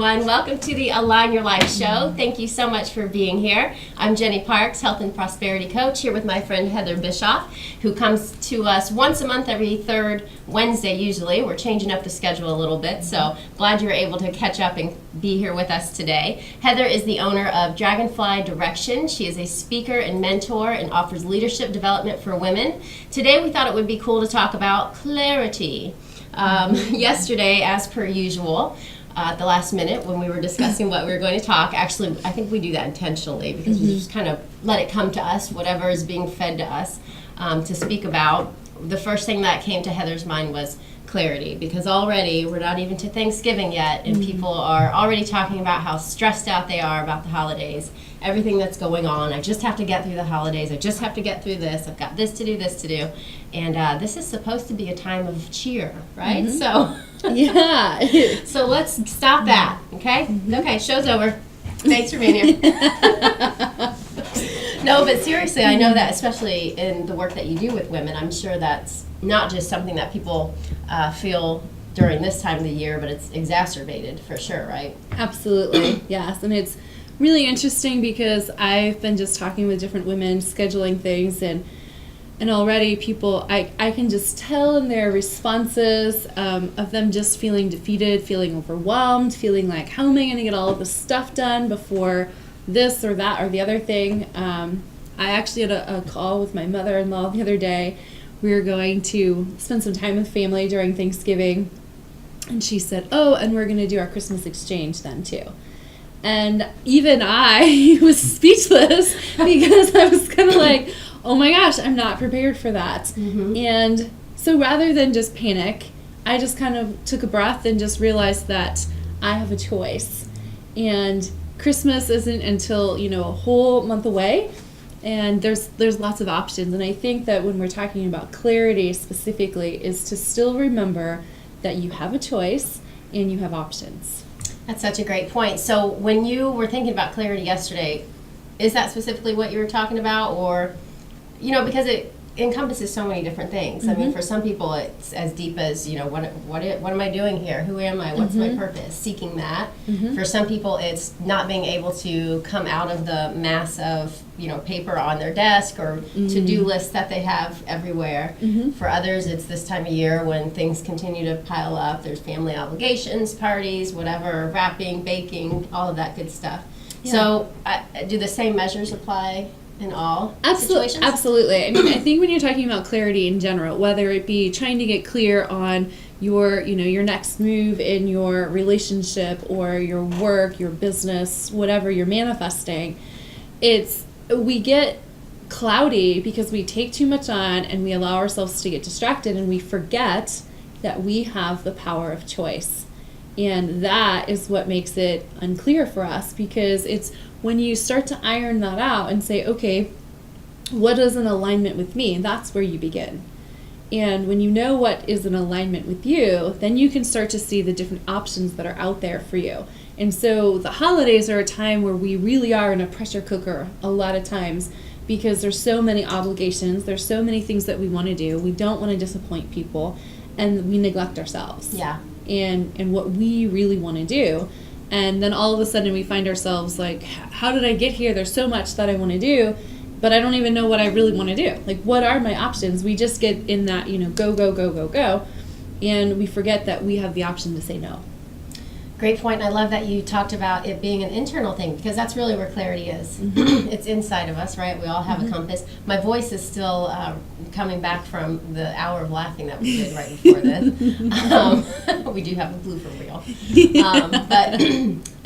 everyone. Welcome to the Align Your Life show. Thank you so much for being here. I'm Jenny Parks, Health and Prosperity Coach, here with my friend Heather Bischoff, who comes to us once a month, every third Wednesday usually. We're changing up the schedule a little bit, so glad you're able to catch up and be here with us today. Heather is the owner of Dragonfly Direction. She is a speaker and mentor and offers leadership development for women. Today we thought it would be cool to talk about clarity. Yesterday, as per usual, at the last minute when we were discussing what we were going to talk, actually, I think we do that intentionally because we just kind of let it come to us, whatever is being fed to us, to speak about. The first thing that came to Heather's mind was clarity, because already we're not even to Thanksgiving yet, and people are already talking about how stressed out they are about the holidays, everything that's going on. I just have to get through the holidays. I just have to get through this. I've got this to do. And this is supposed to be a time of cheer, right? So, yeah. So let's stop that, okay? Okay, show's over. Thanks for being here. No, but seriously, I know that especially in the work that you do with women, I'm sure that's not just something that people feel during this time of the year, but it's exacerbated for sure, right? Absolutely, yes. And it's really interesting because I've been just talking with different women, scheduling things, and already people, I can just tell in their responses of them just feeling defeated, feeling overwhelmed, feeling like, how am I going to get all of this stuff done before this or that or the other thing. I actually had a call with my mother-in-law the other day. We were going to spend some time with family during Thanksgiving, and she said, oh, and we're going to do our Christmas exchange then too. And even I was speechless because I was kind of like, oh my gosh, I'm not prepared for that. And so rather than just panic, I just kind of took a breath and just realized that I have a choice. And Christmas isn't until, a whole month away, and there's lots of options. And I think that when we're talking about clarity specifically is to still remember that you have a choice and you have options. That's such a great point. So when you were thinking about clarity yesterday, is that specifically what you were talking about? Or, because it encompasses so many different things. I mean, for some people it's as deep as, what am I doing here? Who am I? What's my purpose? Seeking that. For some people it's not being able to come out of the mass of, paper on their desk or to-do lists that they have everywhere. For others it's this time of year when things continue to pile up. There's family obligations, parties, whatever, wrapping, baking, all of that good stuff. Yeah. So do the same measures apply in all situations? Absolutely. I mean, I think when you're talking about clarity in general, whether it be trying to get clear on your, your next move in your relationship or your work, your business, whatever you're manifesting, we get cloudy because we take too much on and we allow ourselves to get distracted and we forget that we have the power of choice. And that is what makes it unclear for us, because it's when you start to iron that out and say, okay, what is in alignment with me? That's where you begin. And when you know what is in alignment with you, then you can start to see the different options that are out there for you. And so the holidays are a time where we really are in a pressure cooker a lot of times, because there's so many obligations, there's so many things that we want to do. We don't want to disappoint people, and we neglect ourselves. Yeah. And what we really want to do. And then all of a sudden we find ourselves like, how did I get here? There's so much that I want to do, but I don't even know what I really want to do. Like, what are my options? We just get in that, go, go, go, go, go. And we forget that we have the option to say no. Great point. I love that you talked about it being an internal thing, because that's really where clarity is. It's inside of us, right? We all have a compass. My voice is still coming back from the hour of laughing that we did right before this. We do have a blooper reel. But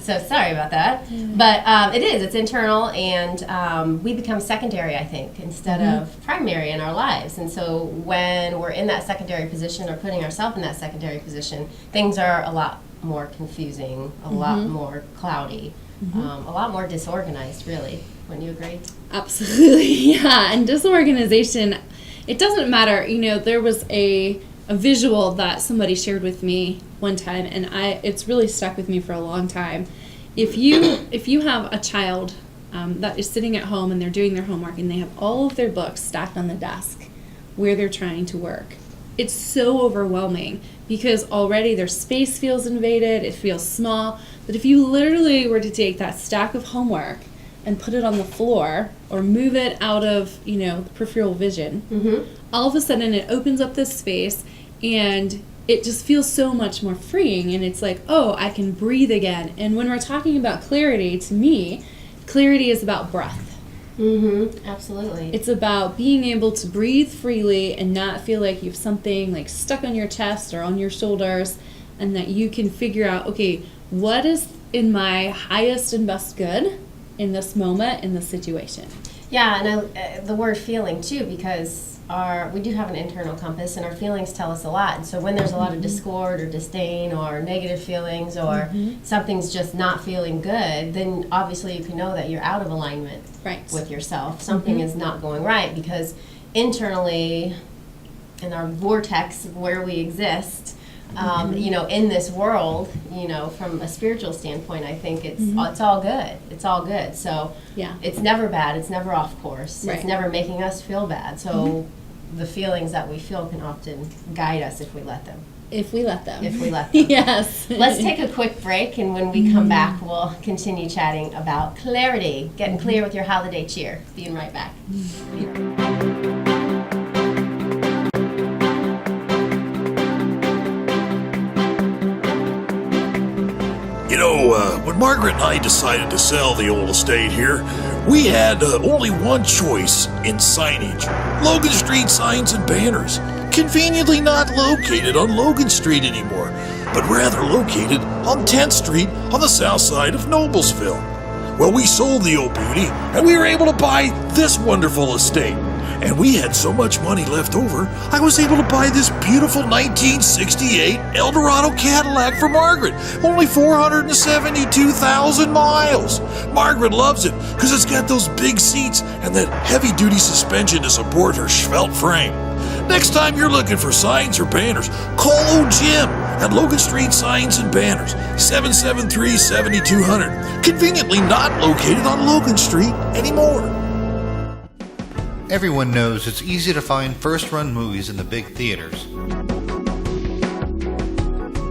so sorry about that. But it's internal, and we become secondary, I think, instead of primary in our lives. And so when we're in that secondary position or putting ourselves in that secondary position, things are a lot more confusing, a lot more cloudy, a lot more disorganized, really. Wouldn't you agree? Absolutely, yeah. And disorganization, it doesn't matter. There was a visual that somebody shared with me one time, and it's really stuck with me for a long time. If you have a child that is sitting at home and they're doing their homework and they have all of their books stacked on the desk where they're trying to work, it's so overwhelming because already their space feels invaded, it feels small. But if you literally were to take that stack of homework and put it on the floor or move it out of, the peripheral vision, all of a sudden it opens up this space and it just feels so much more freeing, and it's like, oh, I can breathe again. And when we're talking about clarity, to me, clarity is about breath. Absolutely. It's about being able to breathe freely and not feel like you have something like stuck on your chest or on your shoulders, and that you can figure out, okay, what is in my highest and best good in this moment, in this situation. Yeah, and the word feeling too, because we do have an internal compass, and our feelings tell us a lot. And so when there's a lot of discord or disdain or negative feelings, or something's just not feeling good, then obviously you can know that you're out of alignment with yourself. Something is not going right, because internally, in our vortex of where we exist, in this world, from a spiritual standpoint, I think it's all good. It's all good. So it's never bad. It's never off course. It's never making us feel bad. So the feelings that we feel can often guide us if we let them. If we let them. Yes. Let's take a quick break, and when we come back, we'll continue chatting about clarity, getting clear with your holiday cheer. Being right back. When Margaret and I decided to sell the old estate here, we had only one choice in signage: Logan Street signs and banners. Conveniently not located on Logan Street anymore, but rather located on 10th Street on the south side of Noblesville. Well, we sold the old beauty, and we were able to buy this wonderful estate. And we had so much money left over, I was able to buy this beautiful 1968 Eldorado Cadillac for Margaret. Only 472,000 miles. Margaret loves it because it's got those big seats and that heavy-duty suspension to support her svelte frame. Next time you're looking for signs or banners, call old Jim at Logan Street Signs and Banners, 773-7200. Conveniently not located on Logan Street anymore. Everyone knows it's easy to find first-run movies in the big theaters.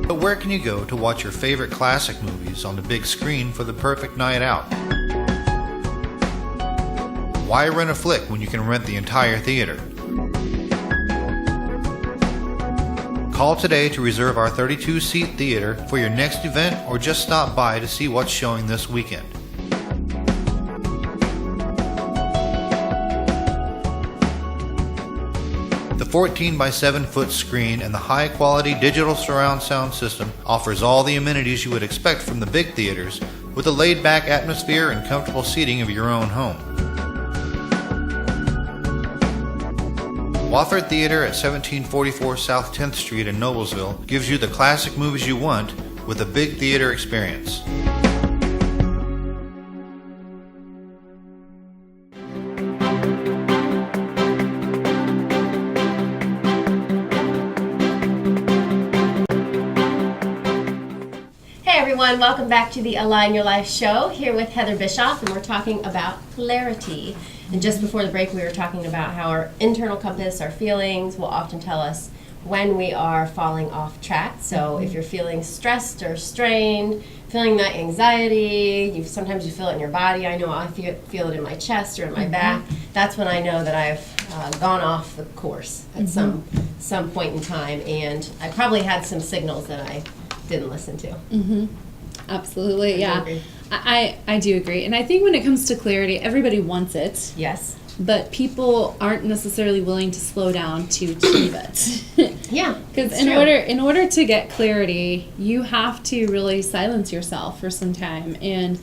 But where can you go to watch your favorite classic movies on the big screen for the perfect night out? Why rent a flick when you can rent the entire theater? Call today to reserve our 32-seat theater for your next event, or just stop by to see what's showing this weekend. The 14 by 7 foot screen and the high quality digital surround sound system offers all the amenities you would expect from the big theaters, with a laid back atmosphere and comfortable seating of your own home. Wofford Theater at 1744 South 10th Street in Noblesville gives you the classic movies you want with a big theater experience. Welcome back to the Align Your Life show, here with Heather Bischoff, and we're talking about clarity. And just before the break, we were talking about how our internal compass, our feelings, will often tell us when we are falling off track. So if you're feeling stressed or strained, feeling that anxiety, sometimes you feel it in your body. I know I feel it in my chest or in my back. That's when I know that I've gone off the course at some point in time, and I probably had some signals that I didn't listen to. Absolutely, yeah. I do agree. And I think when it comes to clarity, everybody wants it. Yes. But people aren't necessarily willing to slow down to achieve it. Yeah. Because in order to get clarity, you have to really silence yourself for some time, and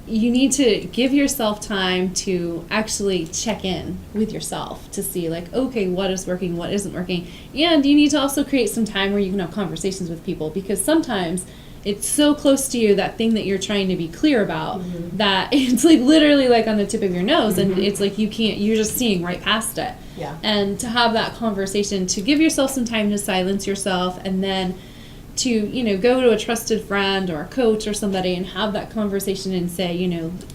you need to give yourself time to actually check in with yourself to see, like, okay, what is working, what isn't working. And you need to also create some time where you can have conversations with people, because sometimes it's so close to you, that thing that you're trying to be clear about, that it's like literally like on the tip of your nose, and it's like you're just seeing right past it. Yeah. And to have that conversation, to give yourself some time to silence yourself, and then to, go to a trusted friend or a coach or somebody and have that conversation and say,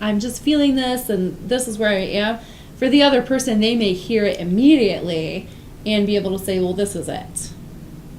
I'm just feeling this and this is where I am. For the other person, they may hear it immediately and be able to say, well, this is it.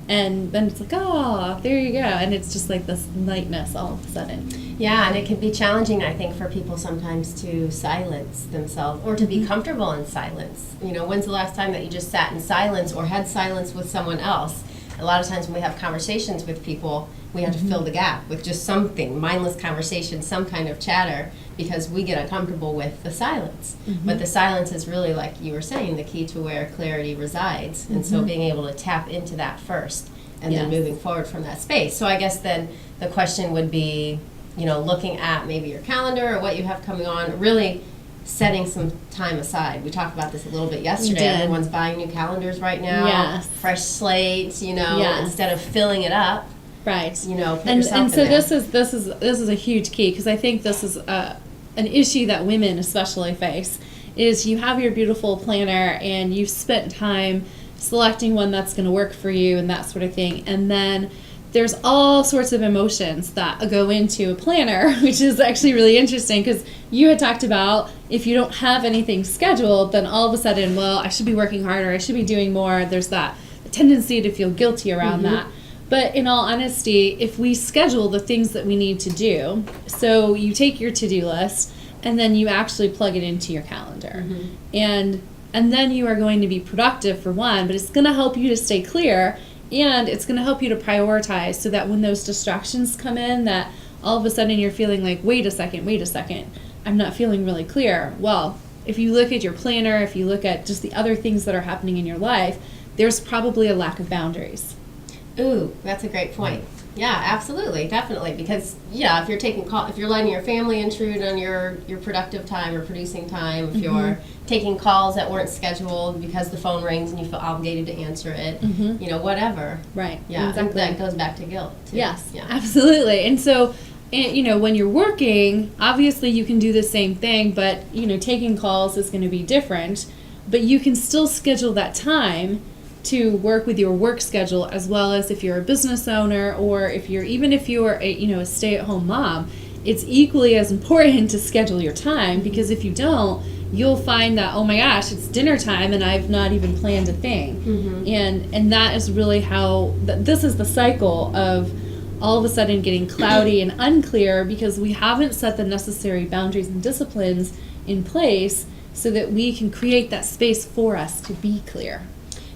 And then it's like, oh, there you go. And it's just like this lightness all of a sudden. Yeah, and it can be challenging, I think, for people sometimes to silence themselves or to be comfortable in silence. You know, when's the last time that you just sat in silence or had silence with someone else? A lot of times when we have conversations with people, we have to fill the gap with just something, mindless conversation, some kind of chatter, because we get uncomfortable with the silence. But the silence is really, like you were saying, the key to where clarity resides. And so being able to tap into that first and then moving forward from that space. So I guess then the question would be, you know, looking at maybe your calendar or what you have coming on, really setting some time aside. We talked about this a little bit yesterday. Everyone's buying new calendars right now. Yes. Fresh slates, you know, instead of filling it up. Right. You know, put and yourself so in there. this is a huge key, because I think this is an issue that women especially face. Is you have your beautiful planner and you've spent time selecting one that's going to work for you and that sort of thing, and then there's all sorts of emotions that go into a planner, which is actually really interesting, because you had talked about if you don't have anything scheduled, then all of a sudden, well, I should be working harder, I should be doing more. There's that tendency to feel guilty around that. But in all honesty, if we schedule the things that we need to do, so you take your to-do list and then you actually plug it into your calendar. And then you are going to be productive for one, but it's going to help you to stay clear, and it's going to help you to prioritize, so that when those distractions come in, that all of a sudden you're feeling like, wait a second, I'm not feeling really clear. Well, if you look at your planner, if you look at just the other things that are happening in your life, there's probably a lack of boundaries. Ooh, that's a great point. Yeah, absolutely, definitely. Because if you're taking if you're letting your family intrude on your productive time or producing time, if you're taking calls that weren't scheduled because the phone rings and you feel obligated to answer it, you know, whatever. Right. Yeah, Exactly. that goes back to guilt too. Yes. Yeah. Absolutely. And so, you know, when you're working, obviously you can do the same thing, but you know, taking calls is going to be different. But you can still schedule that time to work with your work schedule, as well as if you're a business owner, or if you're a stay-at-home mom. It's equally as important to schedule your time, because if you don't, you'll find that, oh my gosh, it's dinner time and I've not even planned a thing. And that is really how this is the cycle of all of a sudden getting cloudy and unclear, because we haven't set the necessary boundaries and disciplines in place so that we can create that space for us to be clear.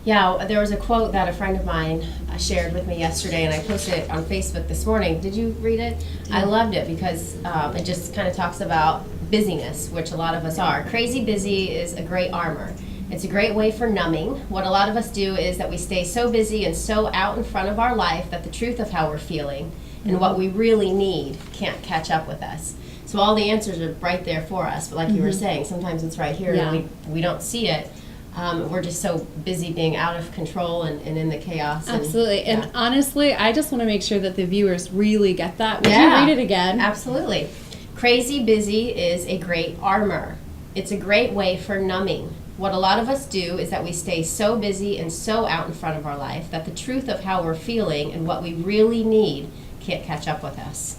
Yeah, there was a quote that a friend of mine shared with me yesterday, and I posted it on Facebook this morning. Did you read it? I loved it because it just kind of talks about busyness, which a lot of us are. Crazy busy is a great armor. It's a great way for numbing. What a lot of us do is that we stay so busy and so out in front of our life that the truth of how we're feeling and what we really need can't catch up with us. So all the answers are right there for us, but like you were saying, sometimes it's right here and we don't see it. We're just so busy being out of control and in the chaos. Absolutely. And honestly, I just want to make sure that the viewers really get that. Would you read it again? Absolutely. Crazy busy is a great armor. It's a great way for numbing. What a lot of us do is that we stay so busy and so out in front of our life that the truth of how we're feeling and what we really need can't catch up with us.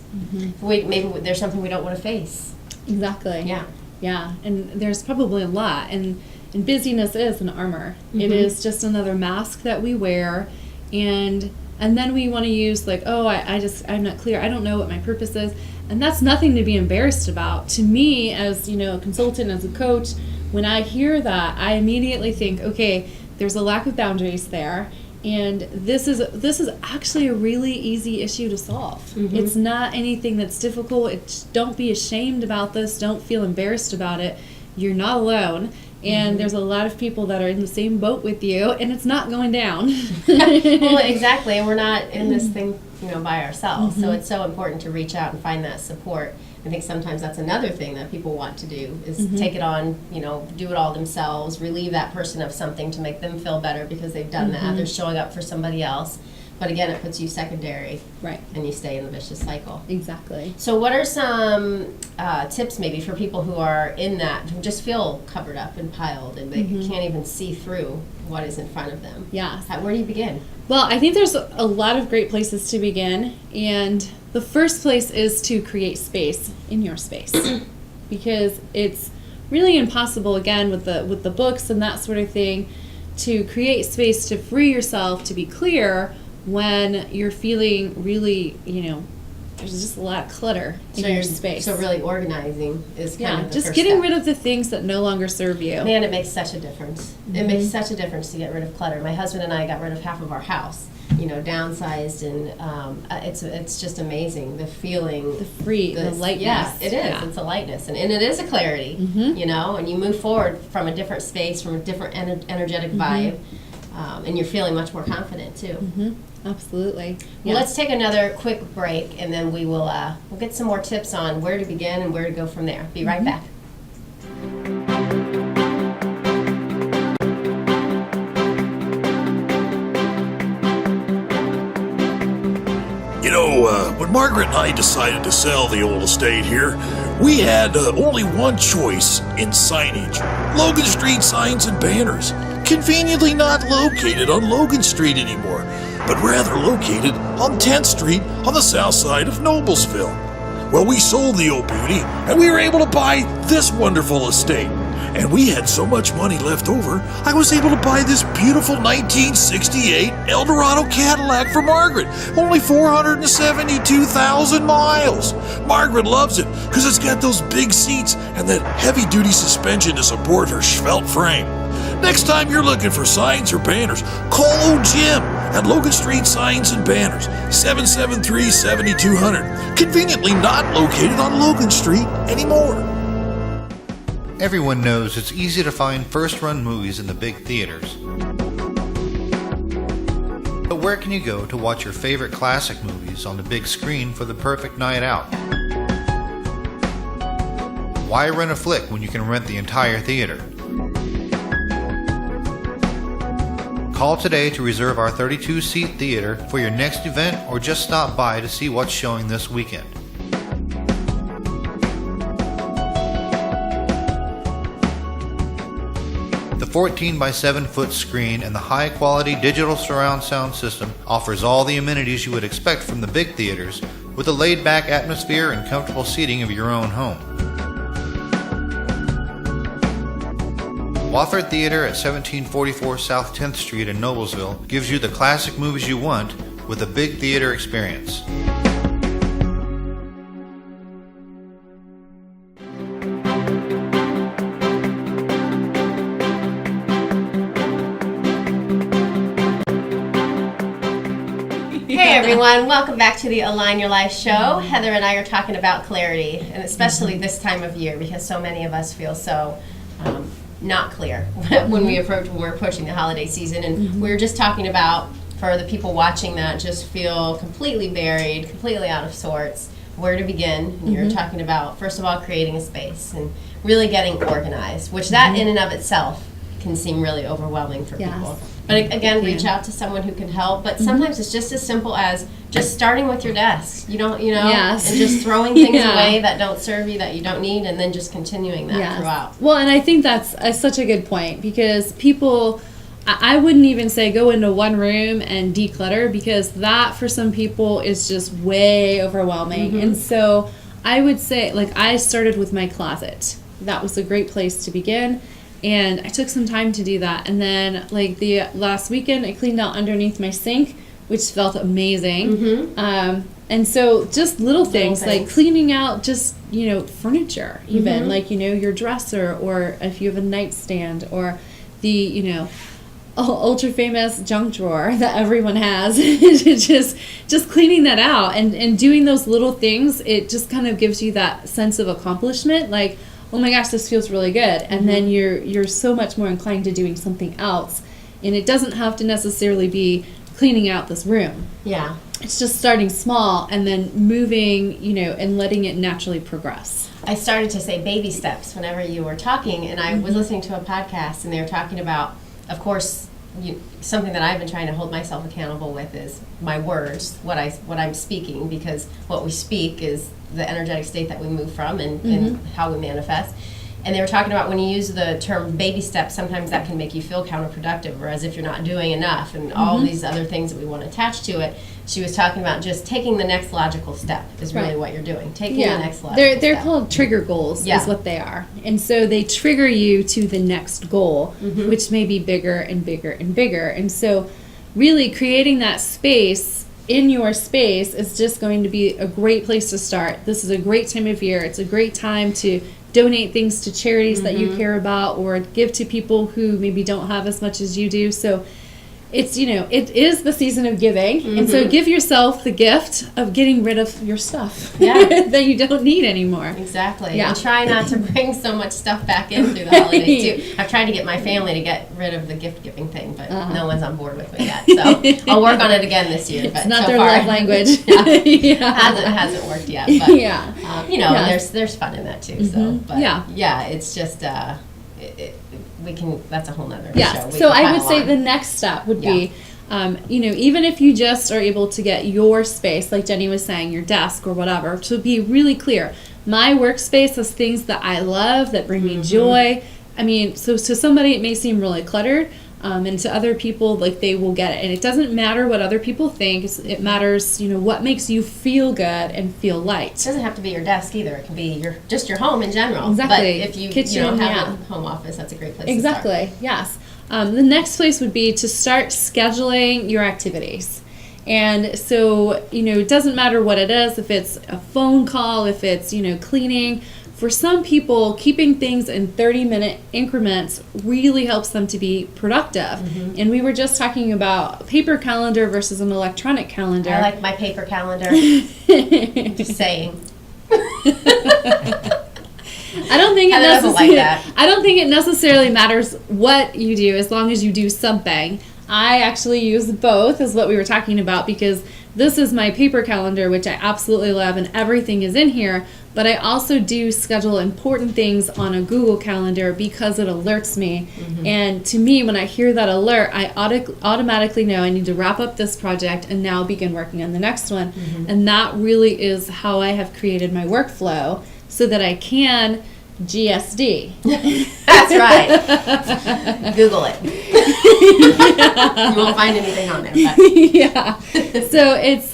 Maybe there's something we don't want to face. Exactly. Yeah. Yeah. And there's probably a lot. And busyness is an armor. It is just another mask that we wear, and then we want to use like, oh, I'm not clear. I don't know what my purpose is, and that's nothing to be embarrassed about. To me, as you know, a consultant, as a coach, when I hear that, I immediately think, okay, there's a lack of boundaries there, and this is actually a really easy issue to solve. It's not anything that's difficult. Don't be ashamed about this. Don't feel embarrassed about it. You're not alone. And there's a lot of people that are in the same boat with you, and it's not going down. Well, exactly, and we're not in this thing, by ourselves. So it's so important to reach out and find that support. I think sometimes that's another thing that people want to do is take it on, do it all themselves, relieve that person of something to make them feel better because they've done that. They're showing up for somebody else. But again, it puts you secondary, right? And you stay in the vicious cycle. Exactly. So what are some tips maybe for people who are in that, who just feel covered up and piled and they can't even see through what is in front of them? Yes. Where do you begin? Well, I think there's a lot of great places to begin. And the first place is to create space in your space. Because it's really impossible, again, with the books and that sort of thing, to create space to free yourself to be clear when you're feeling really, there's just a lot of clutter in your space. So really organizing is kind of the just first getting step. rid of the things that no longer serve you. Man, it makes such a difference. It makes such a difference to get rid of clutter. My husband and I got rid of half of our house, downsized, and it's just amazing, the feeling. The lightness. Yes, it is. Yeah. It's a lightness, and it is a clarity, and you move forward from a different space, from a different energetic vibe, and you're feeling much more confident, too. Absolutely. Well, let's take another quick break, and then we'll get some more tips on where to begin and where to go from there. Be right back. When Margaret and I decided to sell the old estate here, we had only one choice in signage. Logan Street signs and banners. Conveniently not located on Logan Street anymore, but rather located on 10th Street on the south side of Noblesville. Well, we sold the old beauty, and we were able to buy this wonderful estate. And we had so much money left over, I was able to buy this beautiful 1968 Eldorado Cadillac for Margaret. Only 472,000 miles. Margaret loves it because it's got those big seats and that heavy-duty suspension to support her svelte frame. Next time you're looking for signs or banners, call old Jim at Logan Street Signs and Banners, 773-7200. Conveniently not located on Logan Street anymore. Everyone knows it's easy to find first-run movies in the big theaters. But where can you go to watch your favorite classic movies on the big screen for the perfect night out? Why rent a flick when you can rent the entire theater? Call today to reserve our 32-seat theater for your next event, or just stop by to see what's showing this weekend. The 14 by 7 foot screen and the high quality digital surround sound system offers all the amenities you would expect from the big theaters, with a laid back atmosphere and comfortable seating of your own home. Wofford Theater at 1744 South 10th Street in Noblesville gives you the classic movies you want with a big theater experience. Hey everyone, welcome back to the Align Your Life show. Heather and I are talking about clarity, and especially this time of year, because so many of us feel so not clear when we're approaching the holiday season. And we were just talking about, for the people watching that just feel completely buried, completely out of sorts, where to begin. And you're talking about, first of all, creating a space and really getting organized, which that in and of itself can seem really overwhelming for people. But again, reach out to someone who can help. But sometimes it's just as simple as just starting with your desk. And just throwing things away that don't serve you, that you don't need, and then just continuing that throughout. Well, and I think that's such a good point, because people, I wouldn't even say go into one room and declutter, because that for some people is just way overwhelming. And so I would say, I started with my closet. That was a great place to begin. And I took some time to do that. And then, the last weekend, I cleaned out underneath my sink, which felt amazing. And so just little things, like cleaning out just, furniture, even. Your dresser, or if you have a nightstand, or the, ultra famous junk drawer that everyone has. just cleaning that out and doing those little things, it just kind of gives you that sense of accomplishment. Oh my gosh, this feels really good. And then you're so much more inclined to doing something else. And it doesn't have to necessarily be cleaning out this room. Yeah. It's just starting small and then moving, and letting it naturally progress. I started to say baby steps whenever you were talking, and I was listening to a podcast, and they were talking about, of course, something that I've been trying to hold myself accountable with is my words, what I'm speaking, because what we speak is the energetic state that we move from and how we manifest. And they were talking about when you use the term baby steps, sometimes that can make you feel counterproductive or as if you're not doing enough and all these other things that we want to attach to it. She was talking about just taking the next logical step is really what you're doing. Taking the next logical step. They're called trigger goals is what they are. And so they trigger you to the next goal, which may be bigger and bigger and bigger. And so really creating that space in your space is just going to be a great place to start. This is a great time of year. It's a great time to donate things to charities that you care about or give to people who maybe don't have as much as you do. So it's, it is the season of giving. And so give yourself the gift of getting rid of your stuff that you don't need anymore. Exactly. Yeah. And try not to bring so much stuff back in through the holidays too. I've tried to get my family to get rid of the gift giving thing, but no one's on board with me yet. So I'll work on it again this year. But it's not so their far, love language. hasn't worked yet. But, and there's fun in that too. So, but it's just we can. That's a whole nother show. So I would say the next step would be, even if you just are able to get your space, like Jenny was saying, your desk or whatever, to be really clear. My workspace is things that I love, that bring me joy. I mean, so to somebody it may seem really cluttered, and to other people, like, they will get it. And it doesn't matter what other people think. It matters, what makes you feel good and feel light. It doesn't have to be your desk either. It can be your home in general. Exactly. But if you Kitchen, have a home office, that's a great place to start. Exactly, yes. The next place would be to start scheduling your activities. And so, it doesn't matter what it is, if it's a phone call, if it's, cleaning. For some people, keeping things in 30-minute increments really helps them to be productive. And we were just talking about paper calendar versus an electronic calendar. I like my paper calendar. Just saying. I don't think I don't think it necessarily matters what you do as long as you do something. I actually use both, is what we were talking about, because this is my paper calendar, which I absolutely love, and everything is in here. But I also do schedule important things on a Google Calendar because it alerts me. And to me, when I hear that alert, I automatically know I need to wrap up this project and now begin working on the next one. And that really is how I have created my workflow so that I can GSD. That's right. Google it. You won't find anything on there. But. So it's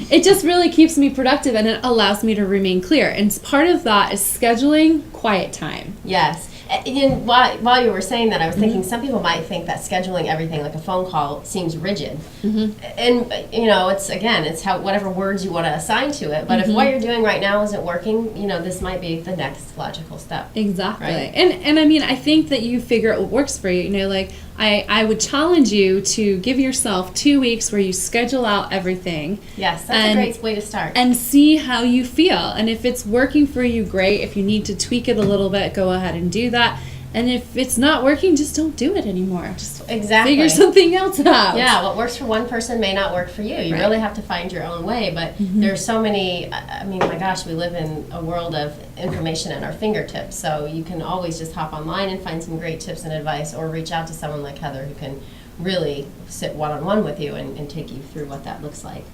it just really keeps me productive, and it allows me to remain clear. And part of that is scheduling quiet time. Yes. And while you were saying that, I was thinking some people might think that scheduling everything like a phone call seems rigid. And it's how whatever words you want to assign to it. But if what you're doing right now isn't working, this might be the next logical step. Exactly. Right? And I mean, I think that you figure out what works for you. Like I would challenge you to give yourself 2 weeks where you schedule out everything. Yes, that's a great way to start. And see how you feel. And if it's working for you, great. If you need to tweak it a little bit, go ahead and do that. And if it's not working, just don't do it anymore. Just figure something else out. Yeah, what works for one person may not work for you. You really have to find your own way. But there's so many, my gosh, we live in a world of information at our fingertips. So you can always just hop online and find some great tips and advice, or reach out to someone like Heather who can really sit one-on-one with you and take you through what that looks like.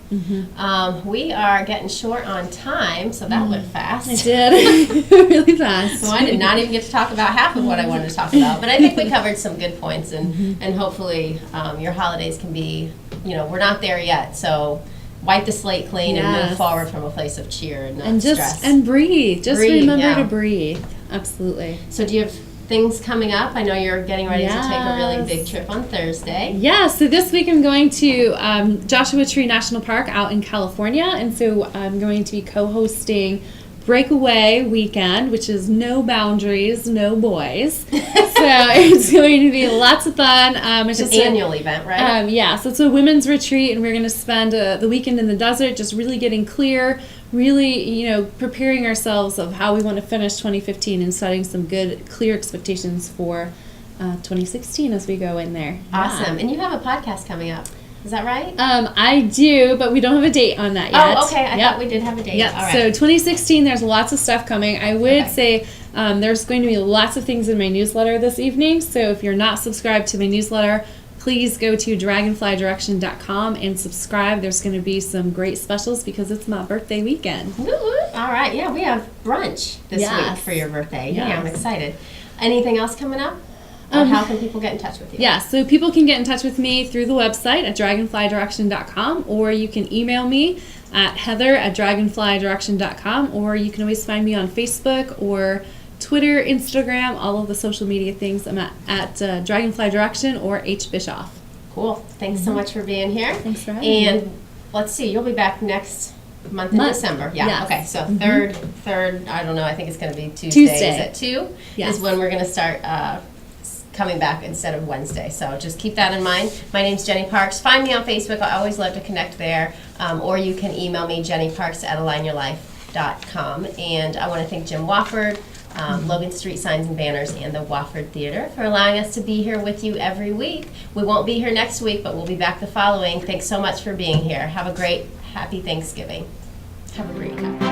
We are getting short on time, so that went fast. It did. Really fast. So I did not even get to talk about half of what I wanted to talk about, but I think we covered some good points, and hopefully your holidays can be, we're not there yet, so wipe the slate clean and move forward from a place of cheer and not stress. And breathe. Just remember to breathe. Absolutely. So do you have things coming up? I know you're getting ready to take a really big trip on Thursday. Yeah, so this week I'm going to Joshua Tree National Park out in California, and so I'm going to be co-hosting Breakaway Weekend, which is no boundaries, no boys. So it's going to be lots of fun. It's just an annual event, right? So it's a women's retreat, and we're going to spend the weekend in the desert just really getting clear, really, preparing ourselves of how we want to finish 2015 and setting some good, clear expectations for 2016 as we go in there. Awesome. And you have a podcast coming up. Is that right? I do, but we don't have a date on that yet. Oh, okay. I thought we did have a date. Yep. All right. So 2016, there's lots of stuff coming. I would say there's going to be lots of things in my newsletter this evening. So if you're not subscribed to my newsletter, please go to dragonflydirection.com and subscribe. There's going to be some great specials because it's my birthday weekend. Woo-woo. All right, yeah, we have brunch this Yes. week for your birthday. Yes. Yeah, I'm excited. Anything else coming up? Or how can people get in touch with you? Yeah, so people can get in touch with me through the website at dragonflydirection.com, or you can email me at heather@dragonflydirection.com, or you can always find me on Facebook or Twitter, Instagram, all of the social media things. I'm at Dragonfly Direction or H. Bischoff. Cool. Thanks so much for being here. Thanks for having me. And let's see, you'll be back next month in December. Yeah. Yes. Okay. So third, I don't know. I think it's going to be Tuesday. Tuesday. Is it 2? Yes. Is when we're going to start coming back instead of Wednesday. So just keep that in mind. My name's Jenny Parks. Find me on Facebook. I always love to connect there. Or you can email me, jennyparks@alignyourlife.com. And I want to thank Jim Wofford, Logan Street Signs and Banners, and the Wofford Theater for allowing us to be here with you every week. We won't be here next week, but we'll be back the following. Thanks so much for being here. Have a great, happy Thanksgiving. Have a great night.